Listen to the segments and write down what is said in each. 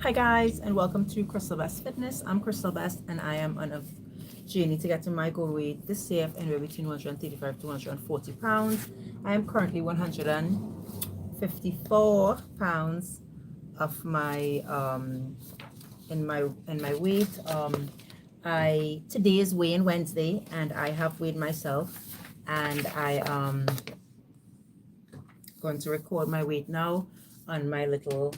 Hi guys, and welcome to Crystal Best Fitness. I'm Crystal Best, and I am on a journey to get to my goal weight this year of anywhere between 135 to 140 pounds. I am currently 154 pounds of my in my weight. I Today is weigh-in Wednesday, and I have weighed myself, and I going to record my weight now on my little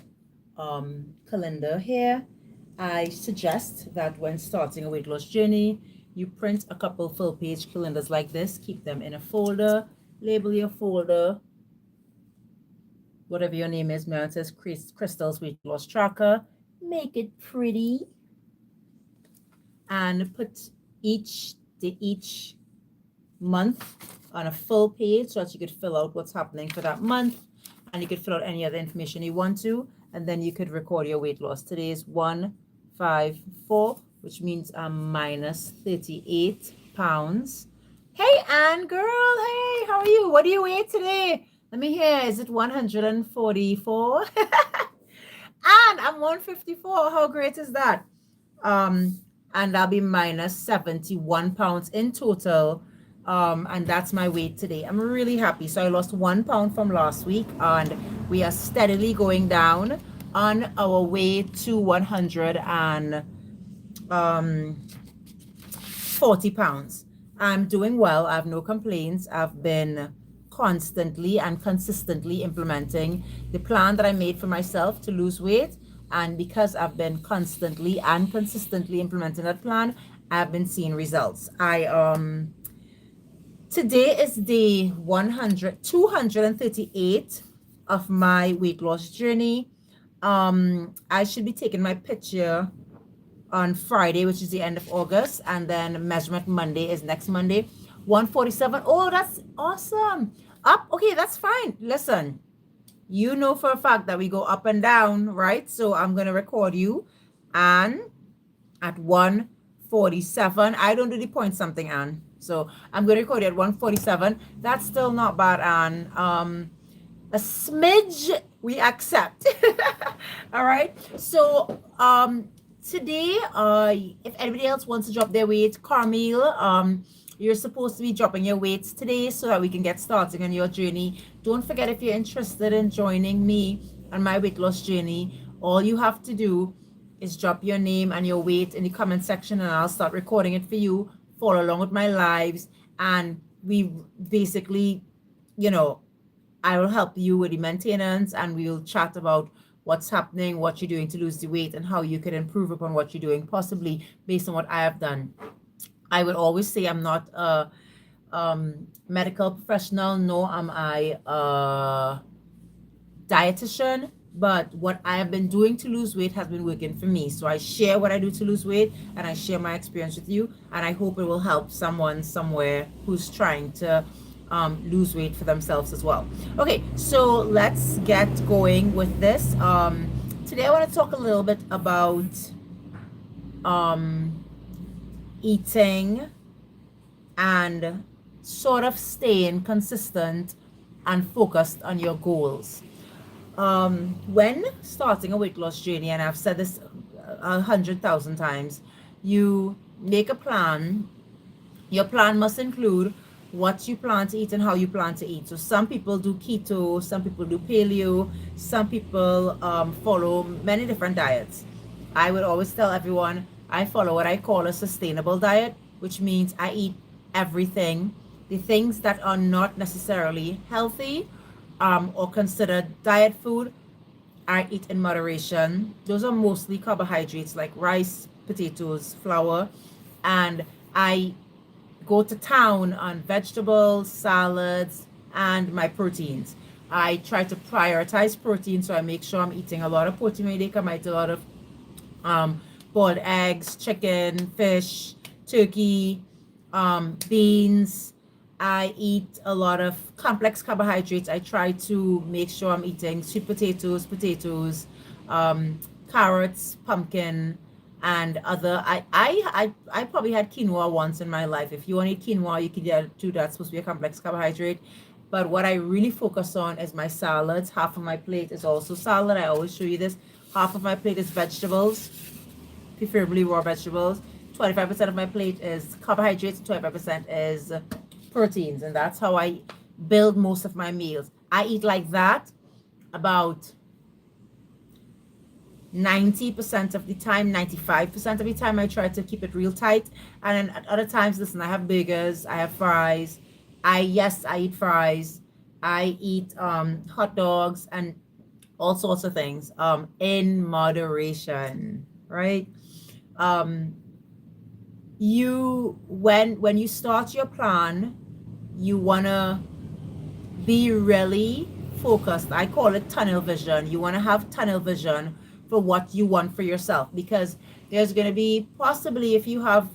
calendar here. I suggest that when starting a weight loss journey, you print a couple full page calendars like this, keep them in a folder, label your folder, whatever your name is. Mine says Crystal's Weight Loss Tracker. Make it pretty and put each month on a full page so that you could fill out what's happening for that month, and you could fill out any other information you want to, and then you could record your weight loss. Today is 154, which means I'm minus 38 pounds. Hey Anne girl, hey, how are you? What do you weigh today? Let me hear. Is it 144? And I'm 154. How great is that? And I'll be minus 71 pounds in total. And that's my weight today. I'm really happy. So I lost 1 pound from last week, and we are steadily going down on our way to 140 pounds. I'm doing well. I have no complaints. I've been constantly and consistently implementing the plan that I made for myself to lose weight. And because I've been constantly and consistently implementing that plan, I've been seeing results. Today is day 238 of my weight loss journey. I should be taking my picture on Friday, which is the end of August, and then measurement Monday is next Monday. 147. Oh, that's awesome. Up. Okay, that's fine. Listen, you know for a fact that we go up and down, right? So I'm going to record you, and at 147, I don't do the point something, Anne. So I'm going to record you at 147. That's still not bad, Anne. A smidge we accept. All right. So today, if anybody else wants to drop their weight, Carmel, you're supposed to be dropping your weights today so that we can get started on your journey. Don't forget, if you're interested in joining me on my weight loss journey, all you have to do is drop your name and your weight in the comment section, and I'll start recording it for you. Follow along with my lives, and we basically, I will help you with the maintenance, and we'll chat about what's happening, what you're doing to lose the weight, and how you can improve upon what you're doing, possibly based on what I have done. I would always say I'm not a medical professional, nor am I a dietitian, but what I have been doing to lose weight has been working for me. So I share what I do to lose weight, and I share my experience with you, and I hope it will help someone somewhere who's trying to lose weight for themselves as well. Okay, so let's get going with this. Today I want to talk a little bit about eating and sort of staying consistent and focused on your goals. When starting a weight loss journey, and I've said this 100,000 times, you make a plan. Your plan must include what you plan to eat and how you plan to eat. So some people do keto, some people do paleo, some people follow many different diets. I would always tell everyone I follow what I call a sustainable diet, which means I eat everything. The things that are not necessarily healthy or considered diet food, I eat in moderation. Those are mostly carbohydrates like rice, potatoes, flour, and I go to town on vegetables, salads, and my proteins. I try to prioritize protein, so I make sure I'm eating a lot of protein when they come. I eat a lot of boiled eggs, chicken, fish, turkey, beans. I eat a lot of complex carbohydrates. I try to make sure I'm eating sweet potatoes, carrots, pumpkin, and other. I probably had quinoa once in my life. If you want to eat quinoa, you can get too. That's supposed to be a complex carbohydrate. But what I really focus on is my salads. Half of my plate is also salad. I always show you this. half of my plate is vegetables, preferably raw vegetables. 25% of my plate is carbohydrates, 25% is proteins, and that's how I build most of my meals. I eat like that about 90% of the time, 95% of the time. I try to keep it real tight. And then at other times, listen, I have burgers, I have fries. I eat fries. I eat hot dogs and all sorts of things in moderation, right? Um, when you start your plan, you wanna be really focused. I call it tunnel vision. You want to have tunnel vision for what you want for yourself, because there's going to be possibly, if you have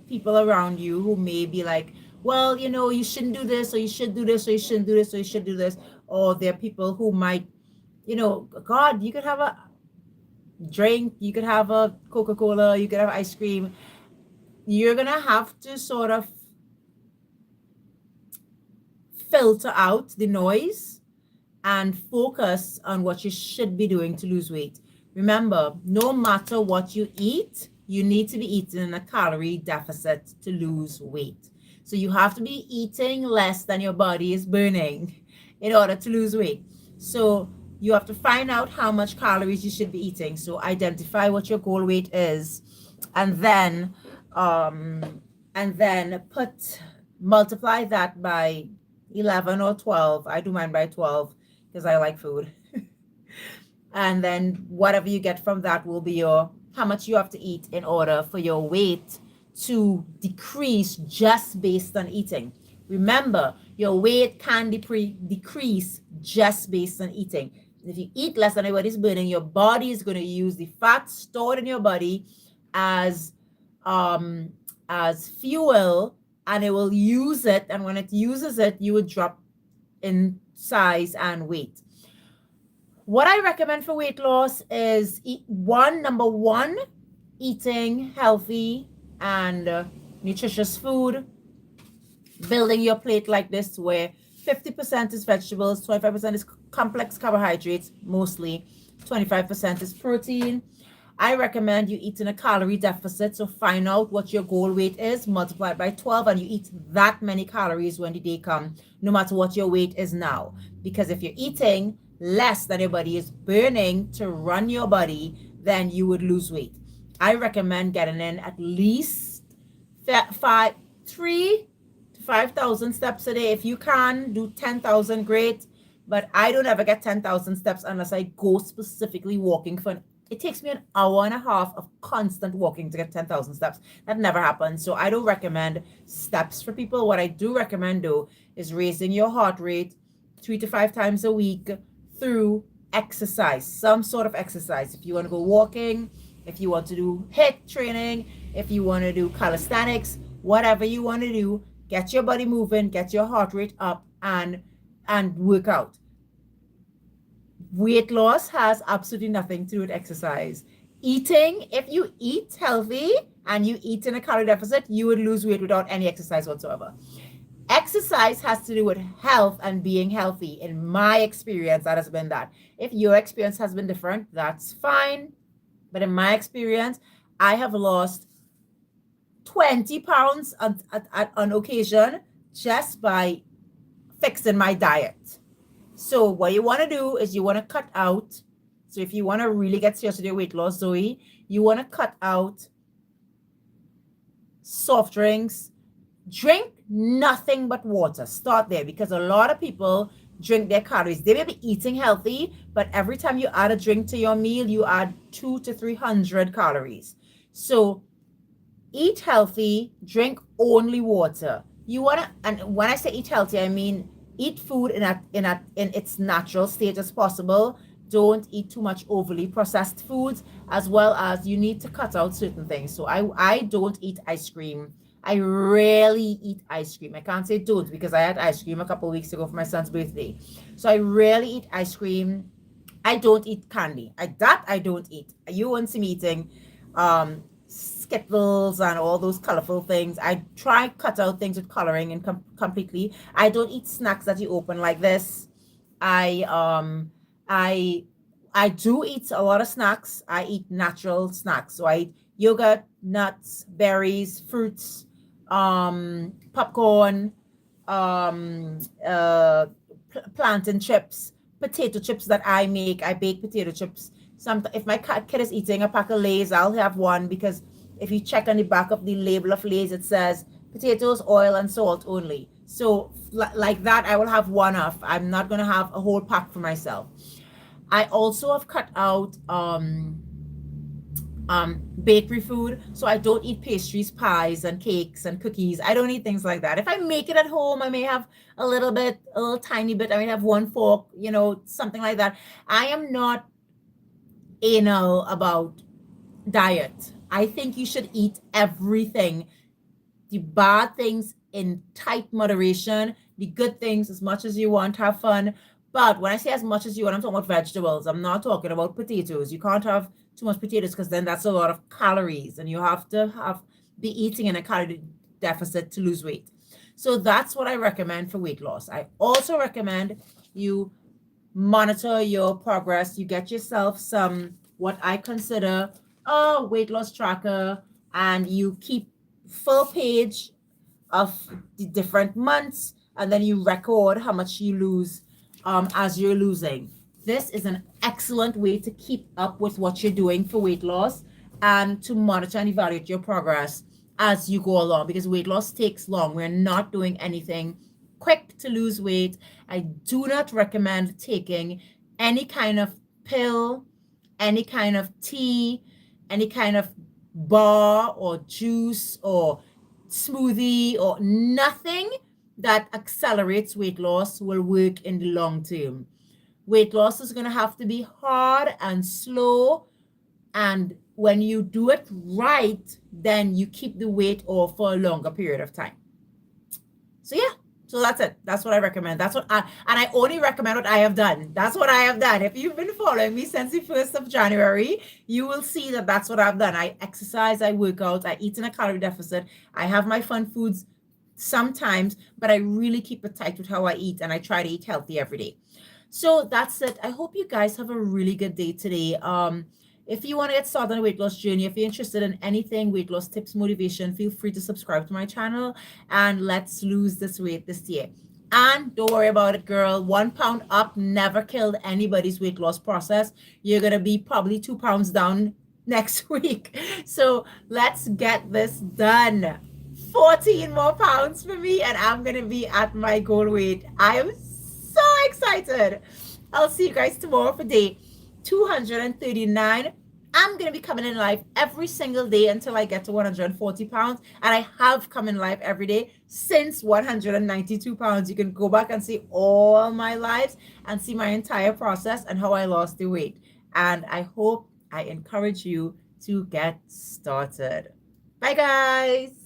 people around you who may be like, well, you shouldn't do this, or you should do this, or you shouldn't do this, or you should do this. Or there are people who might, God, you could have a drink, you could have a Coca-Cola, you could have ice cream. You're going to have to sort of filter out the noise and focus on what you should be doing to lose weight. Remember, no matter what you eat, you need to be eating in a calorie deficit to lose weight. So you have to be eating less than your body is burning in order to lose weight. So you have to find out how much calories you should be eating. So identify what your goal weight is, and then multiply that by 11 or 12. I do mine by 12 because I like food. And then whatever you get from that will be how much you have to eat in order for your weight to decrease just based on eating. Remember, your weight can decrease just based on eating. If you eat less than what is burning, your body is going to use the fat stored in your body as fuel, and it will use it. And when it uses it, you will drop in size and weight. What I recommend for weight loss is number one, eating healthy and nutritious food, building your plate like this, where 50% is vegetables, 25% is complex carbohydrates, mostly 25% is protein. I recommend you eat in a calorie deficit. So find out what your goal weight is, multiply it by 12, and you eat that many calories when the day comes, no matter what your weight is now. Because if you're eating less than your body is burning to run your body, then you would lose weight. I recommend getting in at least 3,000 to 5,000 steps a day. If you can do 10,000, great. But I don't ever get 10,000 steps unless I go specifically walking it takes me an hour and a half of constant walking to get 10,000 steps. That never happens. So I don't recommend steps for people. What I do recommend, though, is raising your heart rate 3 to 5 times a week through exercise, some sort of exercise. If you want to go walking, if you want to do HIIT training, if you want to do calisthenics, whatever you want to do, get your body moving, get your heart rate up, and work out. Weight loss has absolutely nothing to do with exercise. Eating, if you eat healthy and you eat in a calorie deficit, you would lose weight without any exercise whatsoever. Exercise has to do with health and being healthy. In my experience, that has been that. If your experience has been different, that's fine. But in my experience, I have lost 20 pounds on occasion just by fixing my diet. So what you want to do is you want to cut out. So if you want to really get serious with your weight loss, Zoe, you want to cut out soft drinks. Drink nothing but water. Start there, because a lot of people drink their calories. They may be eating healthy, but every time you add a drink to your meal, you add 200 to 300 calories. So eat healthy, drink only water. You want to, and when I say eat healthy, I mean eat food in its natural state as possible. Don't eat too much overly processed foods, as well as you need to cut out certain things. So I don't eat ice cream. I rarely eat ice cream. I can't say don't, because I had ice cream a couple of weeks ago for my son's birthday. So I rarely eat ice cream. I don't eat candy. I don't eat. You won't see me eating Skittles and all those colorful things. I try cut out things with coloring and completely. I don't eat snacks that you open like this. I I do eat a lot of snacks. I eat natural snacks. So I eat yogurt, nuts, berries, fruits, popcorn, um, uh, plantain chips, potato chips that I make. I bake potato chips. Some if my kid is eating a pack of Lay's, I'll have one because if you check on the back of the label of Lay's, it says potatoes, oil, and salt only. So like that, I will have one off. I'm not gonna have a whole pack for myself. I also have cut out bakery food, so I don't eat pastries, pies, and cakes and cookies. I don't eat things like that. If I make it at home, I may have a little bit, a little tiny bit. I may have one fork, something like that. I am not anal about diet. I think you should eat everything, the bad things in tight moderation, the good things as much as you want, have fun. But when I say as much as you want, I'm talking about vegetables. I'm not talking about potatoes. You can't have too much potatoes because then that's a lot of calories and you have to be eating in a calorie deficit to lose weight. So that's what I recommend for weight loss. I also recommend you monitor your progress. You get yourself some what I consider a weight loss tracker, and you keep full page of the different months, and then you record how much you lose as you're losing. This is an excellent way to keep up with what you're doing for weight loss and to monitor and evaluate your progress as you go along, because weight loss takes long. We're not doing anything quick to lose weight. I do not recommend taking any kind of pill, any kind of tea, any kind of bar or juice or smoothie or nothing that accelerates weight loss will work in the long term. Weight loss is going to have to be hard and slow. And when you do it right, then you keep the weight off for a longer period of time. So yeah, so that's it. That's what I recommend. And I only recommend what I have done. That's what I have done. If you've been following me since the 1st of January, you will see that that's what I've done. I exercise, I work out, I eat in a calorie deficit. I have my fun foods sometimes, but I really keep it tight with how I eat, and I try to eat healthy every day. So that's it. I hope you guys have a really good day today. If you want to get started on a weight loss journey, if you're interested in anything weight loss tips, motivation, feel free to subscribe to my channel, and let's lose this weight this year. And don't worry about it, girl. 1 pound up never killed anybody's weight loss process. You're going to be probably 2 pounds down next week. So let's get this done. 14 more pounds for me, and I'm going to be at my goal weight. I am so excited. I'll see you guys tomorrow for day 239. I'm going to be coming in live every single day until I get to 140 pounds. And I have come in live every day since 192 pounds. You can go back and see all my lives and see my entire process and how I lost the weight. And I hope I encourage you to get started. Bye, guys.